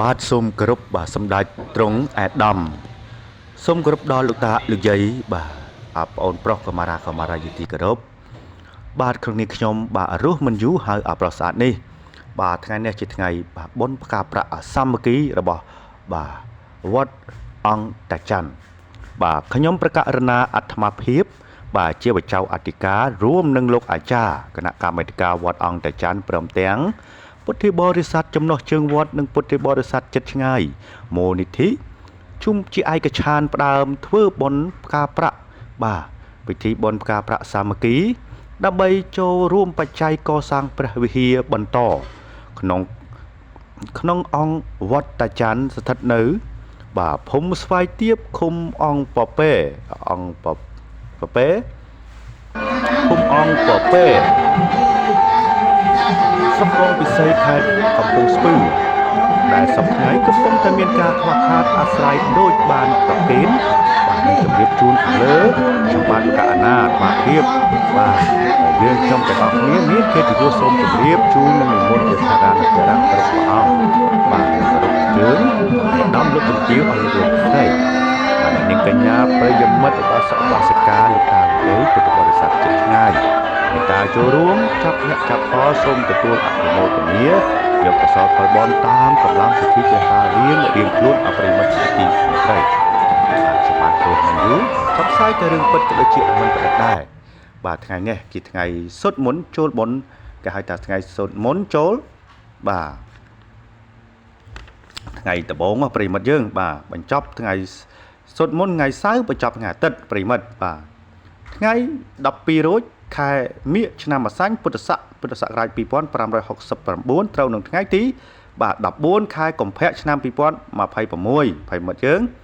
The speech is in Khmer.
បាទសូមគោរពបាទសម្ដេចទ្រង់អាដាមសូមគោរពដល់លោកតាលោកយាយបាទបងអូនប្រុសកម្មារាជាទីគោរពបាទក្នុងនេះខ្ញុំបាទរស់មិនយូរហើយប្រុសស្អាតនេះបាទថ្ងៃនេះជាថ្ងៃបាទបុណ្យផ្កាប្រាក់សាមគ្គីរបស់បាទវត្តអង្គតាច័ន្ទបាទខ្ញុំប្រកាសរណាអាត្មាភាពបាទជាបច្ចៅអធិការរួមនឹងលោកអាចារ្យគណៈកម្មាធិការវត្តអង្គតាច័ន្ទព្រមទាំងពុទ្ធិបរិស័ទចំណុះជើងវត្តនិងពុទ្ធិបរិស័ទចិត្តឆ្ងាយមូលនិធិជុំជាឯកច្ឆានផ្ដើមធ្វើបុណ្យផ្កាប្រាក់បាទពិធីបុណ្យផ្កាប្រាក់សាមគ្គីដើម្បីចូលរួមបច្ច័យកសាងព្រះវិហារបន្តក្នុងអង្គវត្តតាច័ន្ទស្ថិតនៅបាទភូមិស្វាយទៀបឃុំអង្គពពែអង្គពពែឃុំអង្គពពែស្រុកក្រុងពិសីខេត្តកំពង់ស្ពឺដែលសប្តាហ៍កំពុងតែមានការខ្វះខាតអាស្រ័យដូចបានប្រកេនបាទនឹងជម្រាបជូនខាងលើខ្ញុំបាទកណ្ណាអាត្មាភាពបាទយើងខ្ញុំទាំងអស់គ្នាមានកិត្តិយសសូមជម្រាបជូននឹងនិមន្តជាសារានុការៈគ្រប់ព្រះអង្គបាទគ្រប់ជើងដំលោកជំទាវឲ្យលោកស្រីបាទនាងកញ្ញាប្រិយមិត្តរបស់សកបាសិកាលោកតាលោកពុទ្ធបរិស័ទជិតឆ្ងាយមេត្តាចូលរួមចាប់អ្នកចាប់ផលសូមទទួលអនុមោទនាយកកសលផលបនតាមកម្លាំងសិទ្ធិចេតារៀងខ្លួនអប្រិមិត្តទីស្រីបាទសមាជិកមិនយូរផ្សព្វផ្សាយទៅរឿងពិតក៏ដូចជាមិនប្រឌិតដែរបាទថ្ងៃនេះជាថ្ងៃសុទ្ធមុនចូលបុណ្យគេហៅថាថ្ងៃសុទ្ធមុនចូលបាទថ្ងៃដំបូងប្រិមិត្តយើងបាទបញ្ចប់ថ្ងៃសុទ្ធមុនថ្ងៃសៅរ៍បញ្ចប់ថ្ងៃអាទិត្យប្រិមិត្តបាទថ្ងៃ12រោចខែមិញឆ្នាំម្សាញ់ពុទ្ធសករាជ2569ត្រូវនឹងថ្ងៃទីបាទ14ខែកុម្ភៈឆ្នាំ2026ប្រិមិត្តយើង